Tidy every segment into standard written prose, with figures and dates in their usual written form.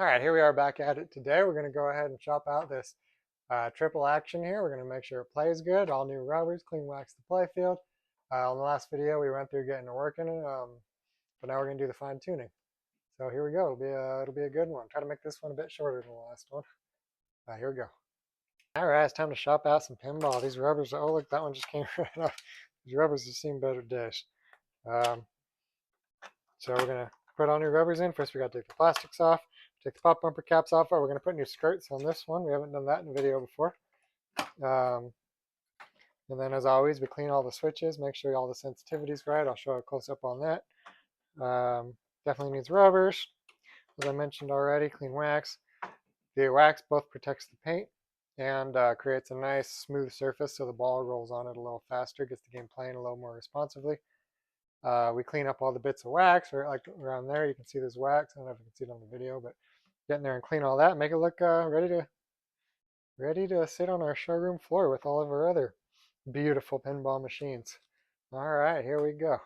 All right, here we are back at it today. We're going to go ahead and chop out this triple action here. We're going to make sure it plays good. All new rubbers, clean wax the playfield. On the last video, we went through getting it working, but now we're going to do the fine tuning. So here we go. It'll be a good one. Try to make this one a bit shorter than the last one. Here we go. All right, it's time to shop out some pinball. These rubbers, oh look, that one just came right off. These rubbers have seen better days. So we're going to put all new rubbers in. First, we got to take the plastics off, take the pop bumper caps off. We're going to put new skirts on this one. We haven't done that in a video before. And then, as always, we clean all the switches, make sure all the sensitivity's right. I'll show a close-up on that. Definitely needs rubbers. As I mentioned already, clean wax. The wax both protects the paint and creates a nice smooth surface so the ball rolls on it a little faster, gets the game playing a little more responsively. We clean up all the bits of wax, or like around there, you can see there's wax. I don't know if you can see it on the video, but get in there and clean all that, make it look ready to sit on our showroom floor with all of our other beautiful pinball machines. All right, here we go.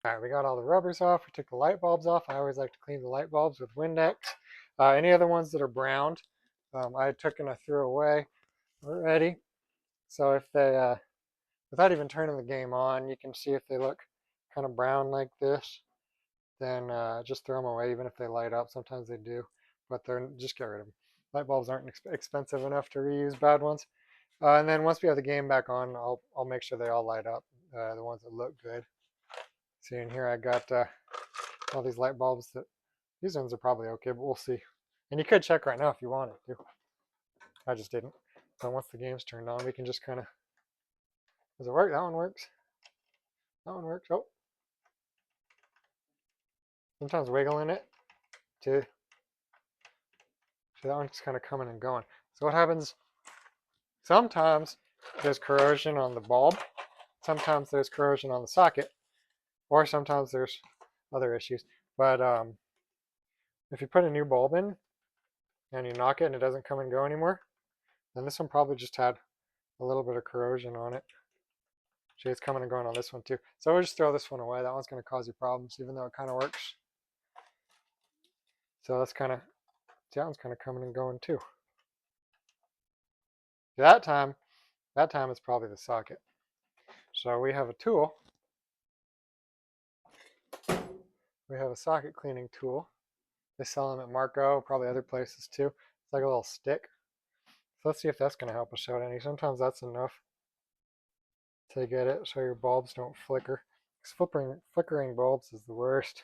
All right, we got all the rubbers off. We took the light bulbs off. I always like to clean the light bulbs with Windex. Any other ones that are browned, I took and I threw away already. So if they, without even turning the game on, you can see if they look kind of brown like this, then just throw them away, even if they light up. Sometimes they do, but just get rid of them. Light bulbs aren't expensive enough to reuse bad ones. And then once we have the game back on, I'll make sure they all light up, the ones that look good. See, in here I got all these light bulbs these ones are probably okay, but we'll see. And you could check right now if you wanted to. I just didn't. So once the game's turned on, we can just kind of, does it work? That one works. That one works. Oh. Sometimes wiggling it too. So that one's kind of coming and going. So what happens, sometimes there's corrosion on the bulb. Sometimes there's corrosion on the socket. Or sometimes there's other issues. But if you put a new bulb in and you knock it and it doesn't come and go anymore, then this one probably just had a little bit of corrosion on it. See, it's coming and going on this one too. So we'll just throw this one away. That one's going to cause you problems, even though it kind of works. So that's kind of, see, that one's kind of coming and going too. That time it's probably the socket. So we have a tool. We have a socket cleaning tool. They sell them at Marco, probably other places too. It's like a little stick. So let's see if that's going to help us out any. Sometimes that's enough to get it so your bulbs don't flicker. Flickering bulbs is the worst.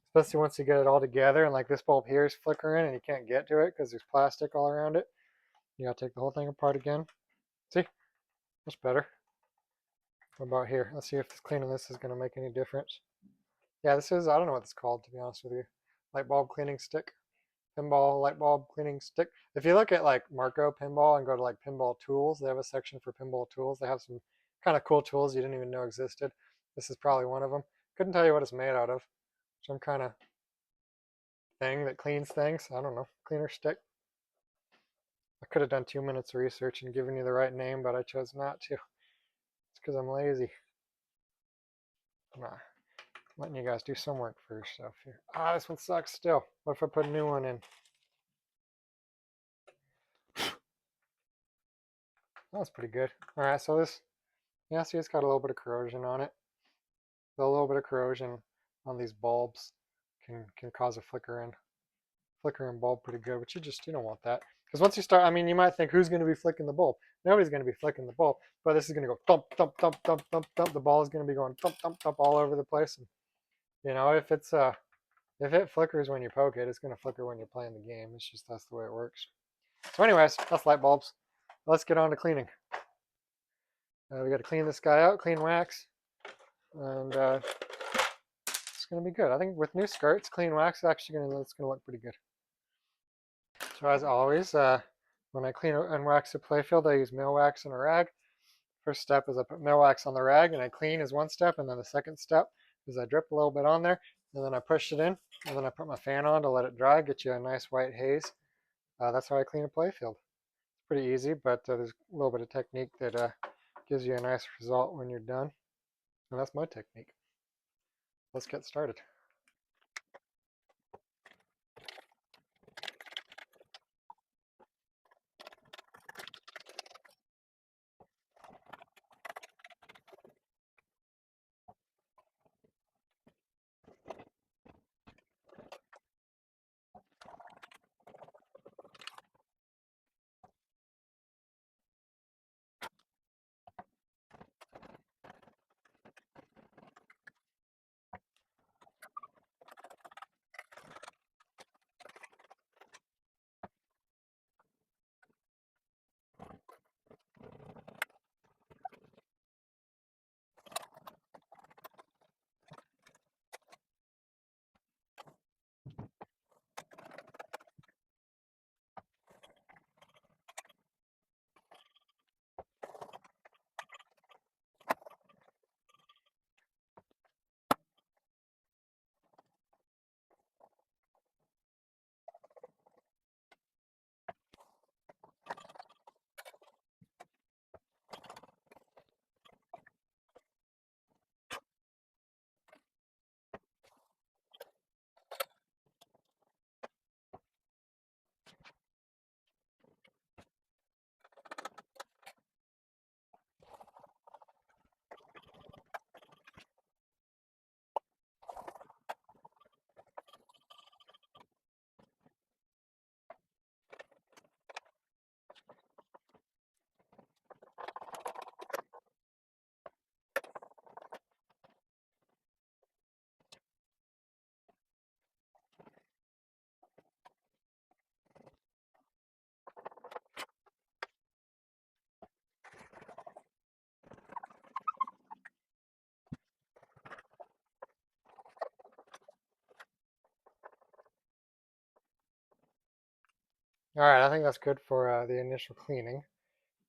Especially once you get it all together and like this bulb here is flickering and you can't get to it because there's plastic all around it. You gotta take the whole thing apart again. See? That's better. What about here? Let's see if cleaning this is going to make any difference. Yeah, this is, I don't know what it's called, to be honest with you. Light bulb cleaning stick. Pinball light bulb cleaning stick. If you look at like Marco Pinball and go to like Pinball Tools, they have a section for Pinball Tools. They have some kind of cool tools you didn't even know existed. This is probably one of them. Couldn't tell you what it's made out of. Some kind of thing that cleans things. I don't know. Cleaner stick. I could have done 2 minutes of research and given you the right name, but I chose not to. It's because I'm lazy. Nah. Letting you guys do some work for yourself here. Ah, this one sucks still. What if I put a new one in? That was pretty good. All right, so this Yeah, see, it's got a little bit of corrosion on it. A little bit of corrosion on these bulbs can cause a flickering bulb pretty good, but you don't want that. Because once you start, I mean, you might think, who's going to be flicking the bulb? Nobody's going to be flicking the bulb, but this is going to go thump, thump, thump, thump, thump, thump. The ball is going to be going thump, thump, thump all over the place. And, if it flickers when you poke it, it's going to flicker when you're playing the game. It's just that's the way it works. So anyways, that's light bulbs. Let's get on to cleaning. We got to clean this guy out, clean wax, and it's going to be good. I think with new skirts, clean wax is actually it's going to look pretty good. So as always, when I clean and wax a playfield, I use mill wax and a rag. First step is I put mill wax on the rag and I clean is one step, and then the second step is I drip a little bit on there, and then I push it in, and then I put my fan on to let it dry, get you a nice white haze. That's how I clean a playfield. It's pretty easy, but there's a little bit of technique that gives you a nice result when you're done, and that's my technique. Let's get started. All right, I think that's good for the initial cleaning.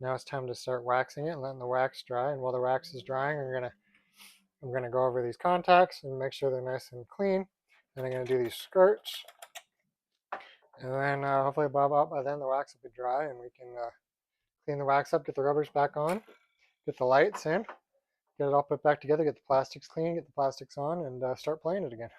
Now it's time to start waxing it and letting the wax dry. And while the wax is drying, I'm gonna go over these contacts and make sure they're nice and clean. And I'm gonna do these skirts, and then hopefully by then the wax will be dry, and we can clean the wax up, get the rubbers back on, get the lights in, get it all put back together, get the plastics clean, get the plastics on, and start playing it again.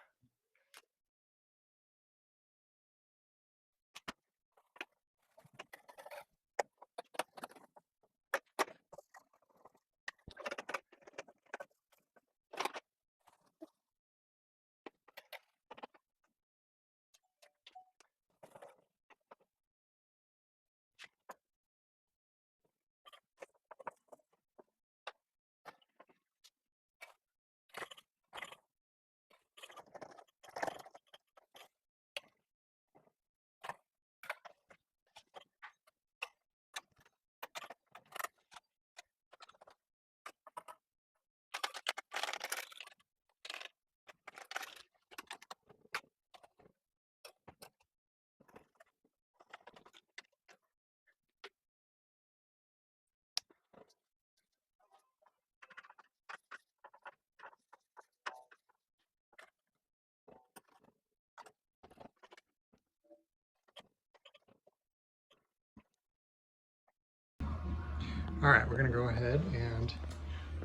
All right, we're gonna go ahead and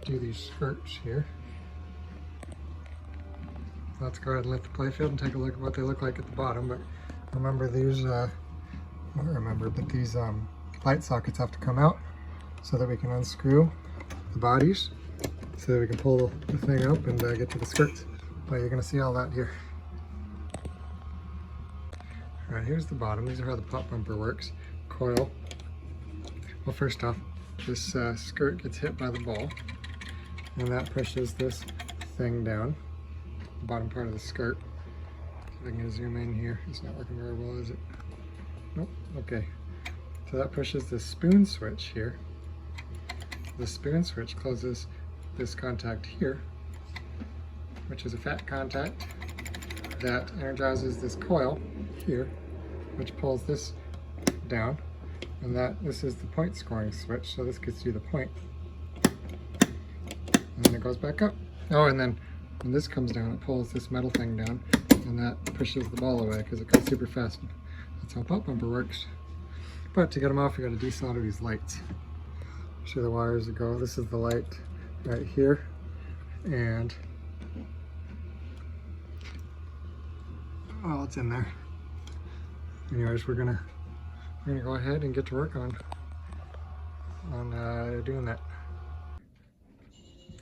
do these skirts here. Let's go ahead and lift the playfield and take a look at what they look like at the bottom. But remember these, not remember, but these light sockets have to come out so that we can unscrew the bodies so that we can pull the thing up and get to the skirts. But you're going to see all that here. All right, here's the bottom. These are how the pop bumper works. Coil. Well, first off, this skirt gets hit by the ball, and that pushes this thing down, the bottom part of the skirt. If I can zoom in here, it's not working very well, is it? Nope, okay. So that pushes the spoon switch here. The spoon switch closes this contact here, which is a fat contact that energizes this coil here, which pulls this down, and this is the point scoring switch, so this gets you the point. And then it goes back up. Oh, and then when this comes down, it pulls this metal thing down, and that pushes the ball away because it goes super fast. That's how pop bumper works. But to get them off, we got to desolder these lights. Show the wires that go. This is the light right here, and oh, it's in there. Anyways, we're gonna go ahead and get to work on doing that.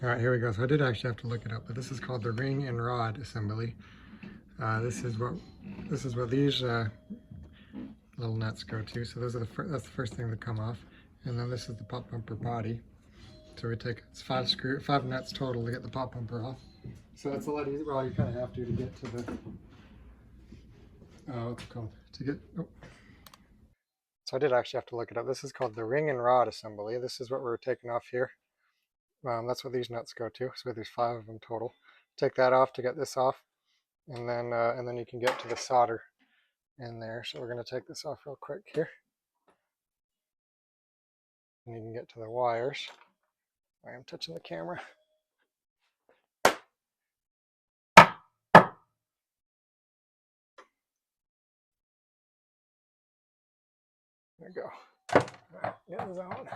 All right, here we go. So I did actually have to look it up, but this is called the ring and rod assembly. This is what these little nuts go to. So those are that's the first thing that come off, and then this is the pop bumper body. So we take it's 5 nuts total to get the pop bumper off. So it's a lot easier. Well, you kind of have to get to the what's it called? So I did actually have to look it up. This is called the ring and rod assembly. This is what we're taking off here. That's what these nuts go to. So there's 5 of them total. Take that off to get this off, and then you can get to the solder in there. So we're going to take this off real quick here, and you can get to the wires. I am touching the camera. There we go. All right, get those out.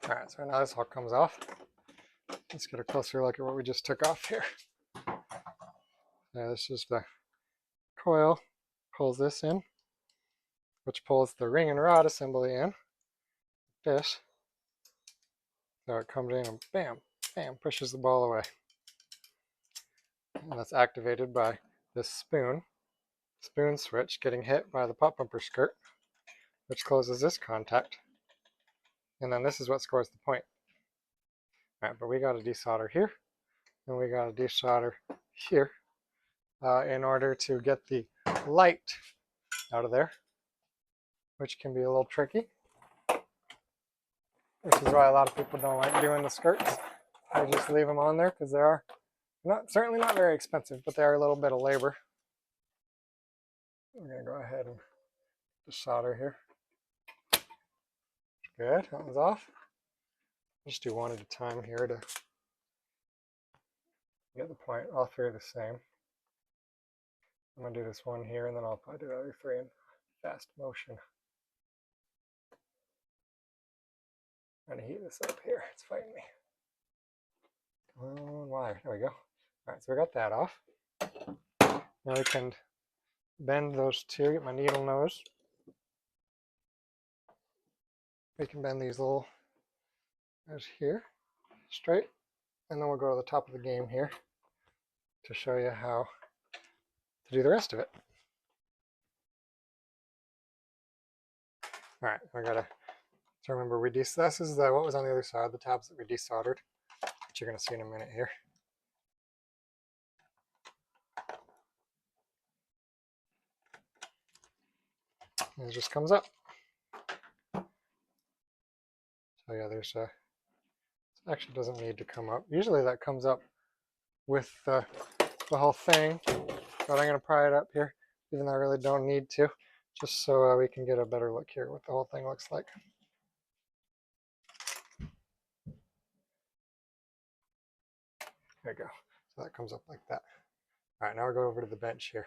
All right, so now this all comes off. Let's get a closer look at what we just took off here. This is the coil, pulls this in, which pulls the ring and rod assembly in. This. So it comes in and bam, bam, pushes the ball away. And that's activated by this spoon switch getting hit by the pop bumper skirt, which closes this contact. And then this is what scores the point. All right, but we got to desolder here, and we got to desolder here in order to get the light out of there, which can be a little tricky, which is why a lot of people don't like doing the skirts. They just leave them on there because they are certainly not very expensive, but they are a little bit of labor. We're going to go ahead and desolder here. Good, that one's off. Just do one at a time here to get the point. All 3 are the same. I'm going to do this one here, and then I'll probably do the other 3 in fast motion. I'm going to heat this up here. It's fighting me. Come on, wire. There we go. All right, so we got that off. Now we can bend those 2. Get my needle nose. We can bend these little guys here straight, and then we'll go to the top of the game here to show you how to do the rest of it. All right, I gotta. So remember, this is what was on the other side, the tabs that we desoldered, which you're gonna see in a minute here. And it just comes up. So yeah, there's a. It actually doesn't need to come up. Usually that comes up with the whole thing. but I'm going to pry it up here, even though I really don't need to, just so we can get a better look here what the whole thing looks like. There you go. So that comes up like that. All right, now we'll go over to the bench here.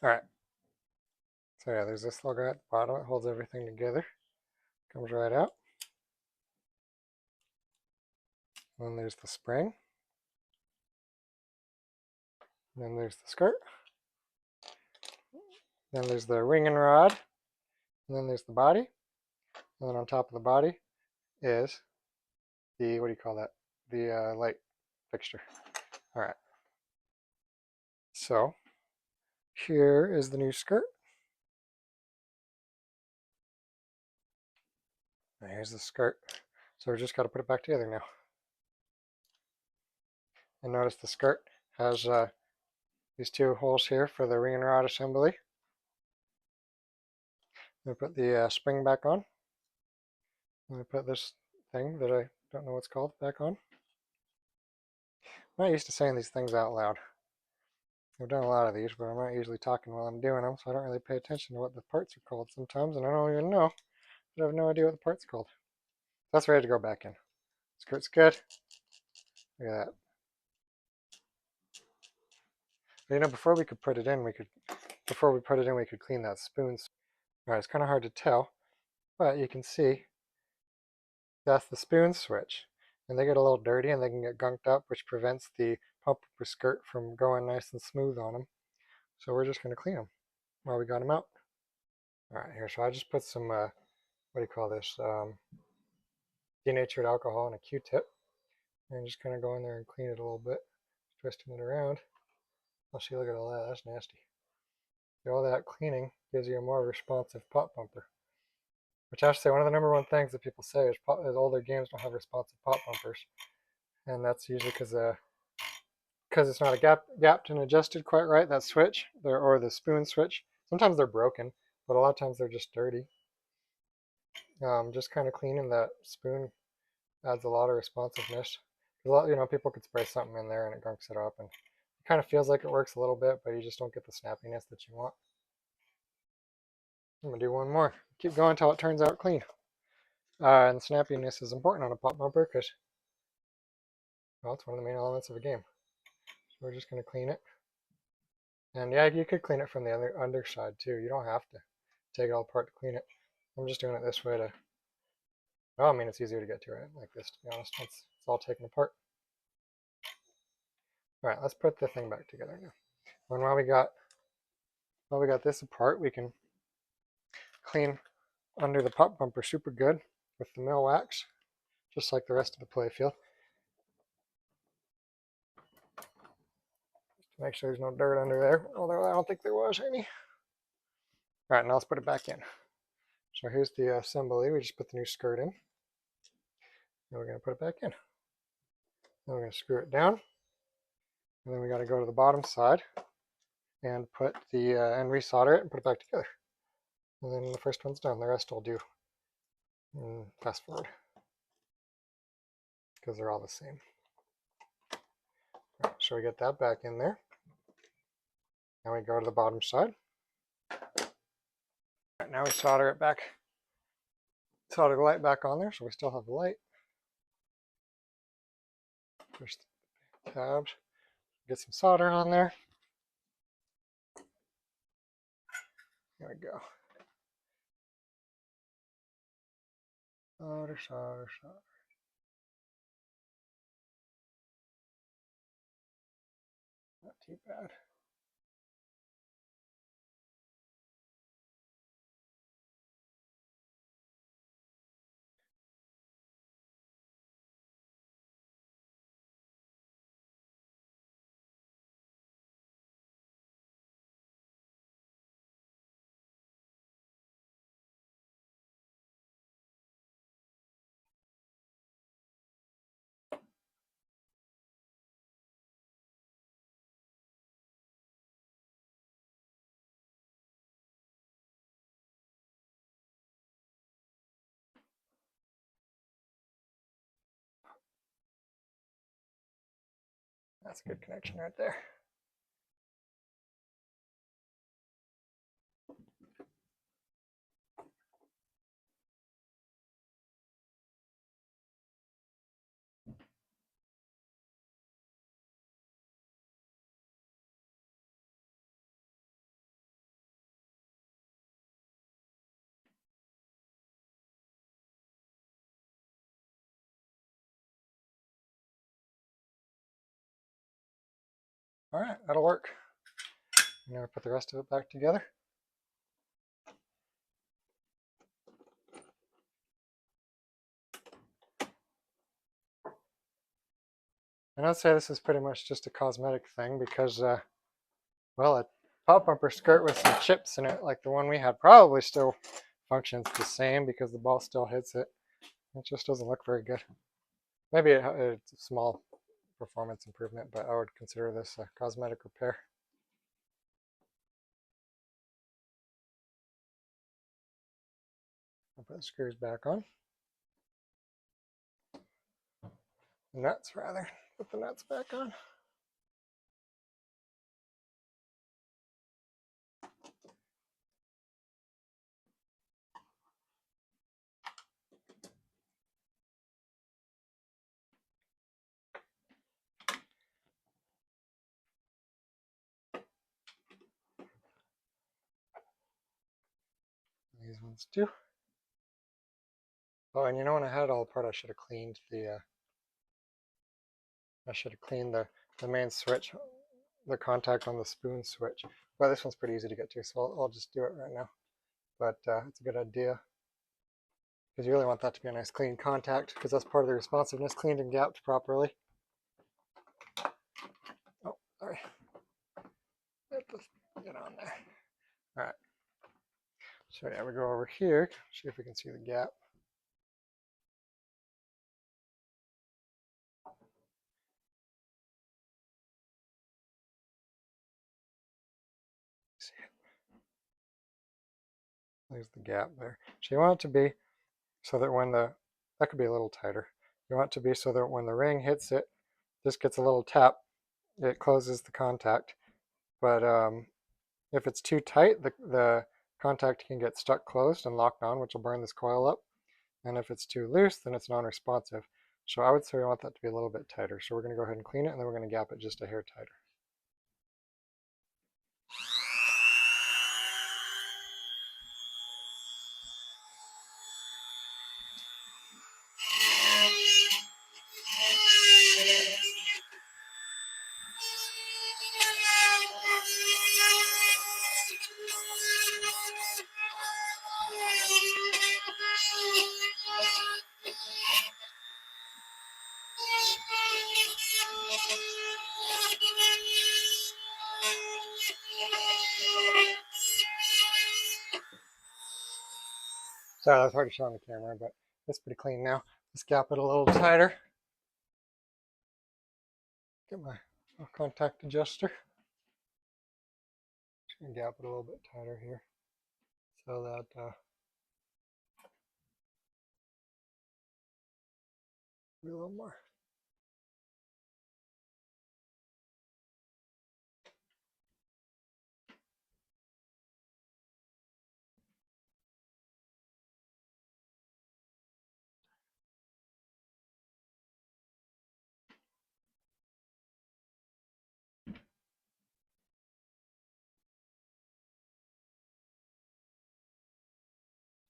All right. So yeah, there's this little guy at the bottom. It holds everything together. Comes right out. And then there's the spring. And then there's the skirt. Then there's the ring and rod. And then there's the body. And then on top of the body is the, what do you call that? The light fixture. All right. So here is the new skirt. And here's the skirt. So we just got to put it back together now. And notice the skirt has these two holes here for the ring and rod assembly. We put the spring back on. And we put this thing that I don't know what's called back on. I'm not used to saying these things out loud. I've done a lot of these, but I'm not usually talking while I'm doing them, so I don't really pay attention to what the parts are called sometimes, and I don't even know. But I have no idea what the part's called. That's ready to go back in. Skirt's good. Look at that. But, you know, before we put it in, we could clean that spoon. All right, it's kind of hard to tell, but you can see that's the spoon switch. And they get a little dirty and they can get gunked up, which prevents the pump upper skirt from going nice and smooth on them. So we're just going to clean them while we got them out. All right, here, so I just put some, what do you call this, denatured alcohol in a Q-tip. And just kind of go in there and clean it a little bit, twisting it around. Oh, see, look at all that, that's nasty. So all that cleaning gives you a more responsive pop bumper. Which I have to say, one of the number one things that people say is older games don't have responsive pop bumpers. And that's usually because it's not gapped and adjusted quite right, that switch, or the spoon switch. Sometimes they're broken, but a lot of times they're just dirty. Just kind of cleaning that spoon adds a lot of responsiveness. People could spray something in there and it gunks it up, and it kind of feels like it works a little bit, but you just don't get the snappiness that you want. I'm going to do one more. Keep going until it turns out clean. And snappiness is important on a pop bumper because, well, it's one of the main elements of a game. So we're just going to clean it. And yeah, you could clean it from the other underside too. You don't have to take it all apart to clean it. I'm just doing it this way to, well, I mean, it's easier to get to it like this, to be honest. It's all taken apart. All right, let's put the thing back together now. And while we got this apart, we can clean under the pop bumper super good with the mill wax, just like the rest of the playfield. To make sure there's no dirt under there, although I don't think there was any. All right, now let's put it back in. So here's the assembly. We just put the new skirt in. Now we're going to put it back in. Then we're going to screw it down. And then we got to go to the bottom side and put the and resolder it and put it back together. And then the first one's done. The rest will do. And fast forward, because they're all the same. Right, so we get that back in there. Now we go to the bottom side. Right, now we solder it back. Solder the light back on there, so we still have the light. Push the tabs. Get some solder on there. There we go. Solder, solder, solder. Not too bad. That's a good connection right there. All right, that'll work. Now put the rest of it back together. And I'd say this is pretty much just a cosmetic thing because, well, a pop bumper skirt with some chips in it, like the one we had, probably still functions the same because the ball still hits it. It just doesn't look very good. Maybe it's a small performance improvement, but I would consider this a cosmetic repair. I'll put the screws back on. The nuts, rather. Put the nuts back on. These ones too. Oh, and you know when I had it all apart, I should have cleaned the the main switch, the contact on the spoon switch. But this one's pretty easy to get to, so I'll just do it right now. But it's a good idea because you really want that to be a nice clean contact because that's part of the responsiveness, cleaned and gapped properly. Oh, sorry. Get on there. All right. So yeah, we go over here, see if we can see the gap. See it. There's the gap there. So you want it to be so that when that could be a little tighter. You want it to be so that when the ring hits it, this gets a little tap, it closes the contact. But if it's too tight, the contact can get stuck closed and locked on, which will burn this coil up. And if it's too loose, then it's non-responsive. So I would say we want that to be a little bit tighter. So we're going to go ahead and clean it, and then we're going to gap it just a hair tighter. Sorry, that was hard to show on the camera, but it's pretty clean now. Let's gap it a little tighter. Get my contact adjuster. Just gonna gap it a little bit tighter here so that be a little more.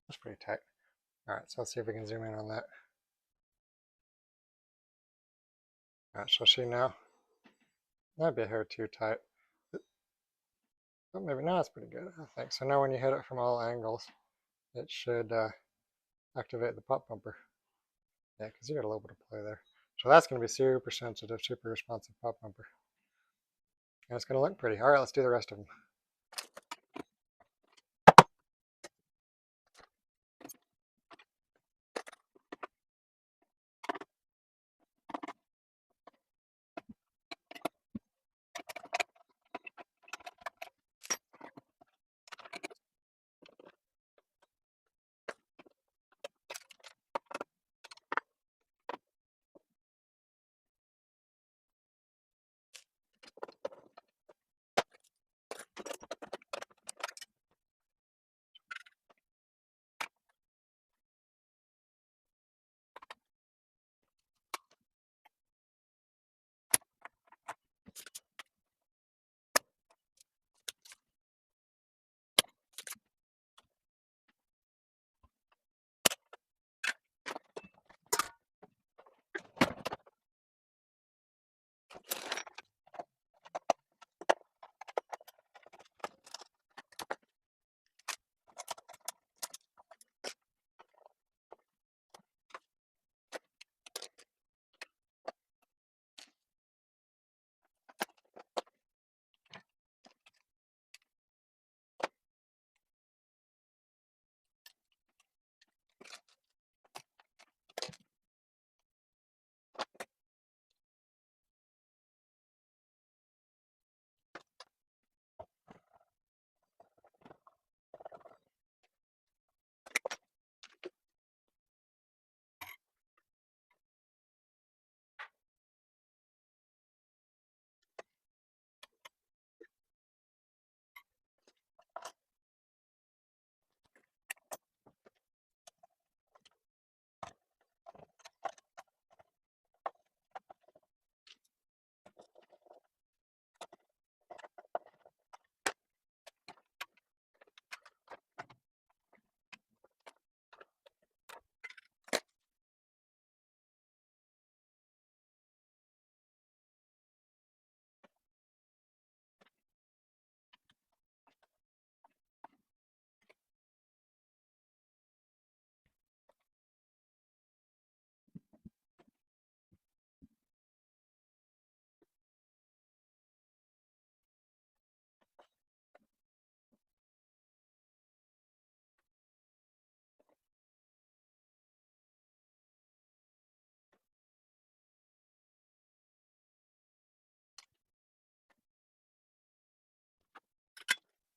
That's pretty tight. All right, so let's see if we can zoom in on that. All right, so see now, that'd be a hair too tight. But maybe now it's pretty good, I think. So now when you hit it from all angles, it should activate the pop bumper. Yeah, because you got a little bit of play there. So that's going to be super sensitive, super responsive pop bumper. And it's going to look pretty. All right, let's do the rest of them.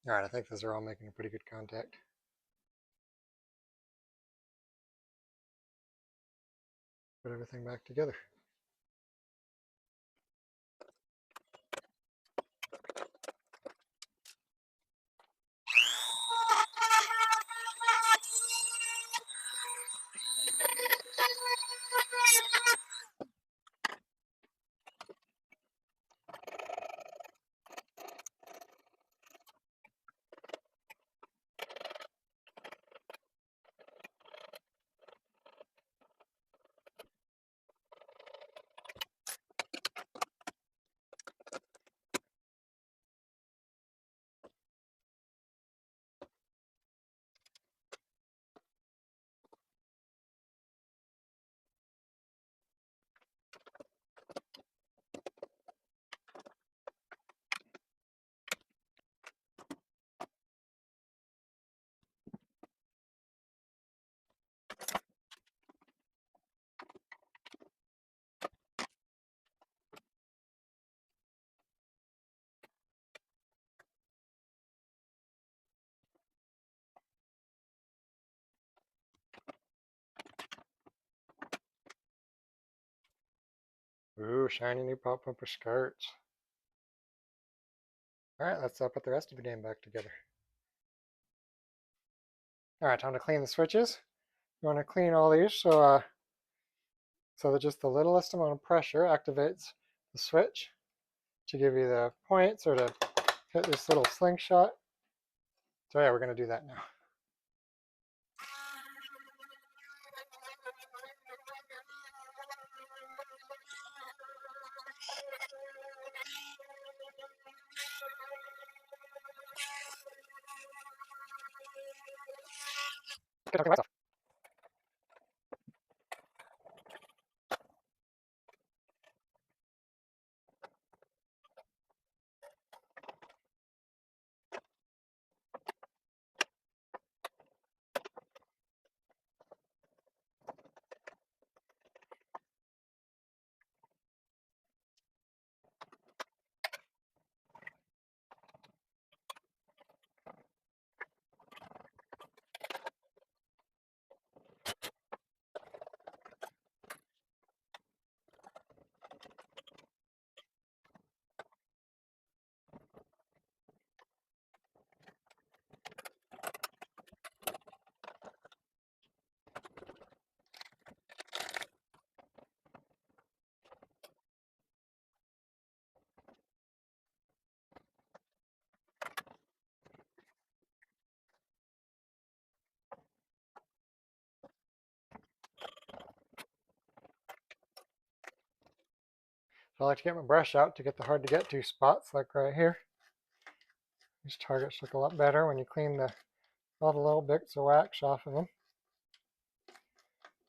All right, I think those are all making a pretty good contact. Put everything back together. Ooh, shiny new pop bumper skirts. All right, let's put the rest of the game back together. All right, time to clean the switches. You want to clean all these so that just the littlest amount of pressure activates the switch to give you the points or to hit this little slingshot. So yeah, we're going to do that now. Get the lights off. So I like to get my brush out to get the hard to get to spots, like right here. These targets look a lot better when you clean all the little bits of wax off of them.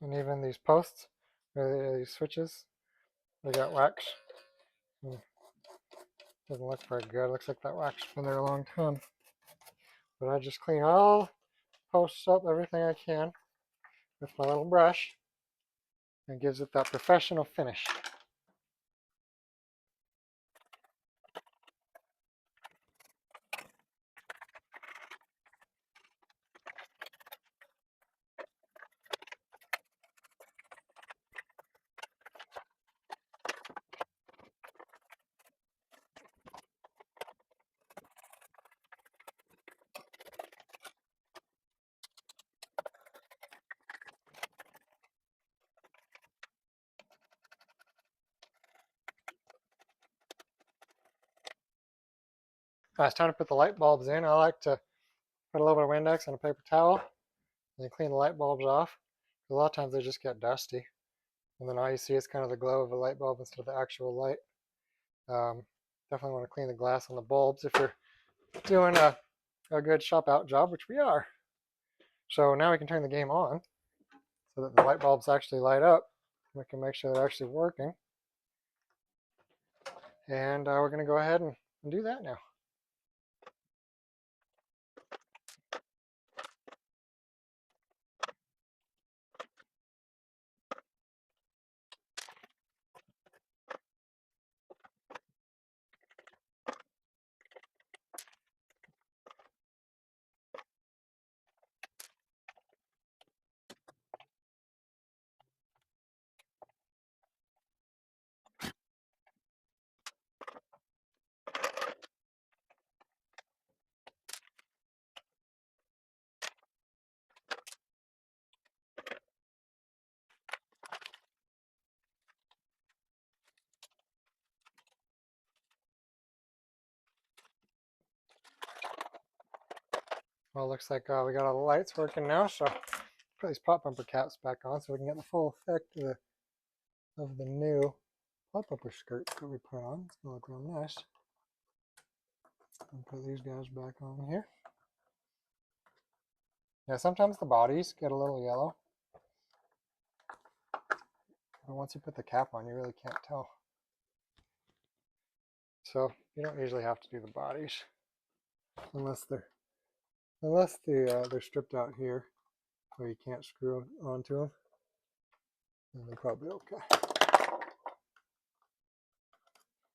And even these posts, or these switches, they got wax. Doesn't look very good. Looks like that wax has been there a long time. But I just clean all posts up, everything I can, with my little brush, and gives it that professional finish. It's time to put the light bulbs in. I like to put a little bit of Windex on a paper towel and then clean the light bulbs off. A lot of times they just get dusty. And then all you see is kind of the glow of a light bulb instead of the actual light. Definitely want to clean the glass on the bulbs if you're doing a good shop out job, which we are. So now we can turn the game on so that the light bulbs actually light up. We can make sure they're actually working. And we're going to go ahead and do that now. Well, it looks like we got all the lights working now, so put these pop bumper caps back on so we can get the full effect of the new pop bumper skirts that we put on. It's gonna look real nice. And put these guys back on here. Yeah, sometimes the bodies get a little yellow, but once you put the cap on, you really can't tell. So you don't usually have to do the bodies unless they're stripped out here where you can't screw onto them. Then they're probably okay.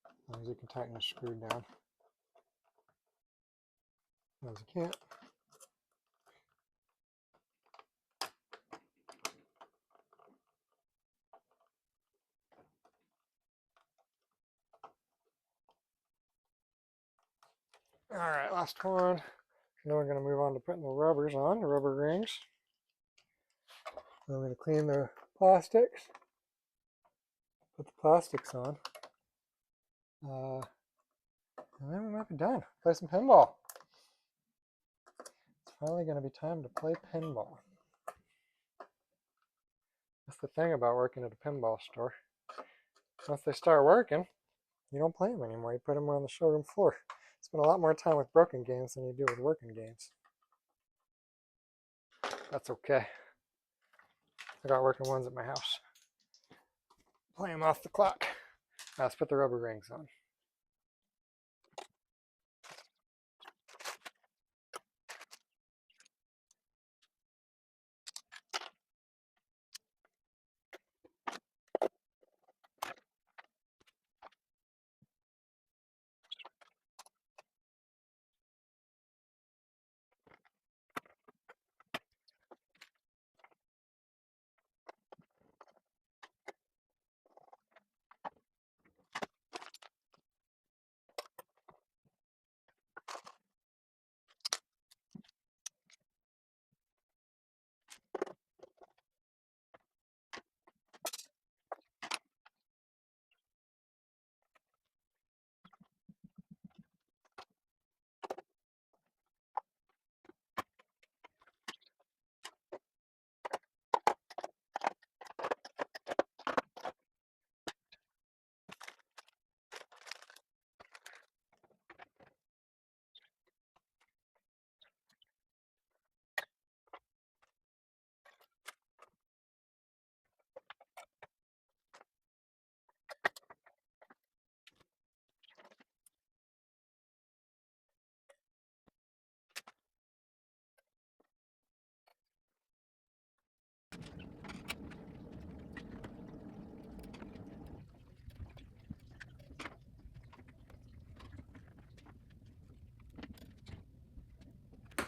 As long as you can tighten the screw down. As you can't. All right, last one. Now we're going to move on to putting the rubbers on, the rubber rings. Then I'm going to clean the plastics. Put the plastics on. And then we might be done. Play some pinball. It's finally going to be time to play pinball. That's the thing about working at a pinball store. Once they start working, you don't play them anymore. You put them on the showroom floor. Spend a lot more time with broken games than you do with working games. That's okay. I got working ones at my house. Play them off the clock. Now let's put the rubber rings on.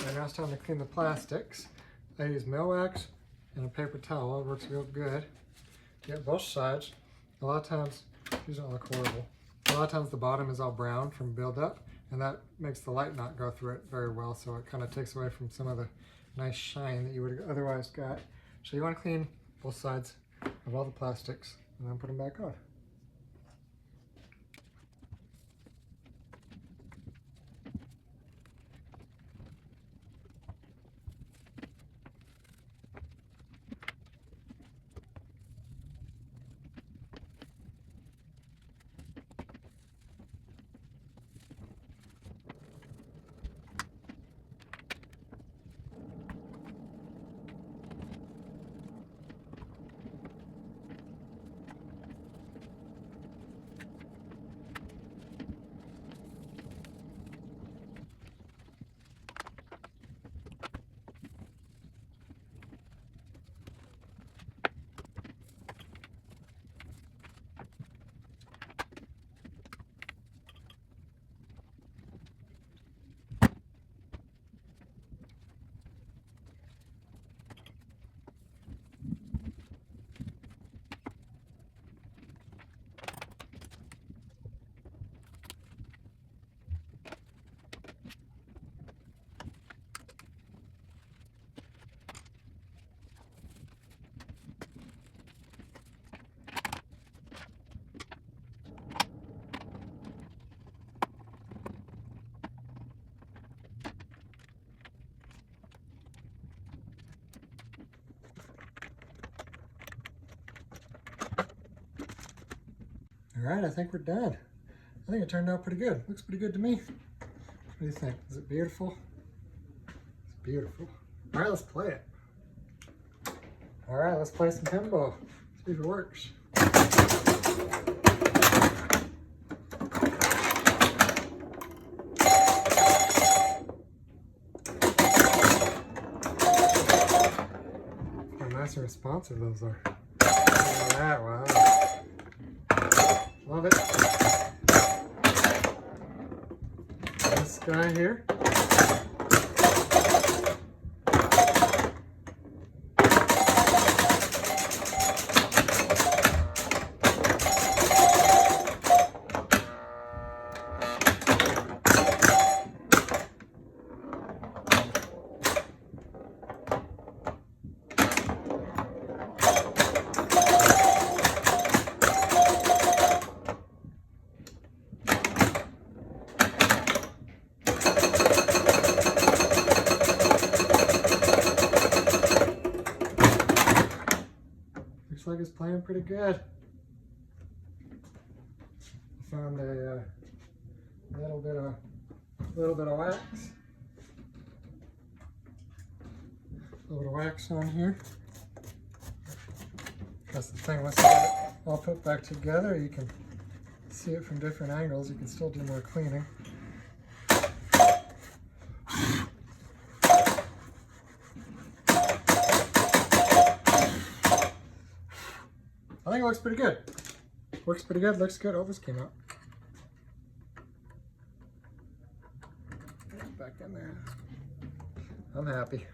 And now it's time to clean the plastics. I use mail wax and a paper towel. It works real good. Get both sides. A lot of times, these don't look horrible. A lot of times the bottom is all brown from buildup, and that makes the light not go through it very well, so it kind of takes away from some of the nice shine that you would have otherwise got. So you want to clean both sides of all the plastics and then put them back on. All right, I think we're done. I think it turned out pretty good. Looks pretty good to me. What do you think? Is it beautiful? It's beautiful. All right, let's play it. All right, let's play some pinball. See if it works. How nice and responsive those are. Look at that, wow. Love it. This guy here. Looks like it's playing pretty good. I found a little bit of wax. A little bit of wax on here. That's the thing. Once you get it all put back together, you can see it from different angles. You can still do more cleaning. I think it looks pretty good. Works pretty good, looks good. Oh, this came out. Back in there. I'm happy.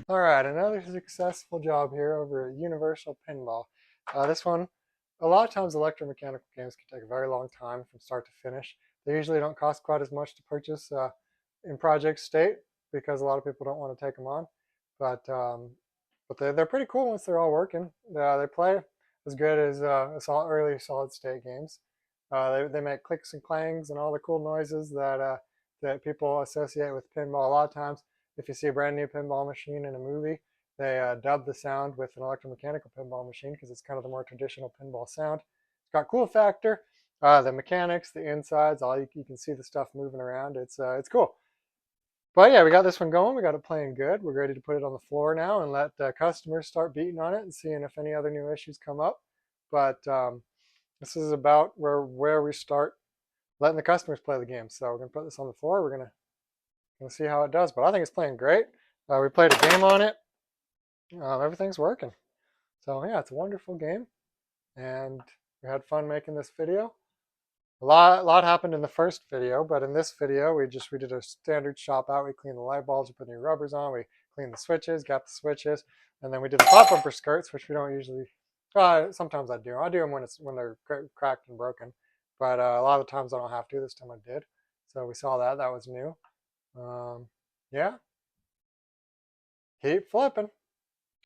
All right, another successful job here over at Universal Pinball. This one, a lot of times electromechanical games can take a very long time from start to finish. They usually don't cost quite as much to purchase in project state because a lot of people don't want to take them on. But they're pretty cool once they're all working. They play as good as early solid state games. They make clicks and clangs and all the cool noises that people associate with pinball. A lot of times, if you see a brand new pinball machine in a movie, they dub the sound with an electromechanical pinball machine because it's kind of the more traditional pinball sound. It's got cool factor. The mechanics, the insides, you can see the stuff moving around. It's cool. But yeah, we got this one going. We got it playing good. We're ready to put it on the floor now and let customers start beating on it and seeing if any other new issues come up. But this is about where we start letting the customers play the game. So we're gonna put this on the floor. We're gonna see how it does. But I think it's playing great. We played a game on it. Everything's working. So yeah, it's a wonderful game, and we had fun making this video. A lot happened in the first video, but in this video, we did a standard shop out. We cleaned the light bulbs, we put new rubbers on, we cleaned the switches, got the switches, and then we did the pop bumper skirts, which we don't usually. Sometimes I do. I do them when they're cracked and broken, but a lot of the times I don't have to. This time I did, so we saw that. That was new. Yeah. Keep flipping.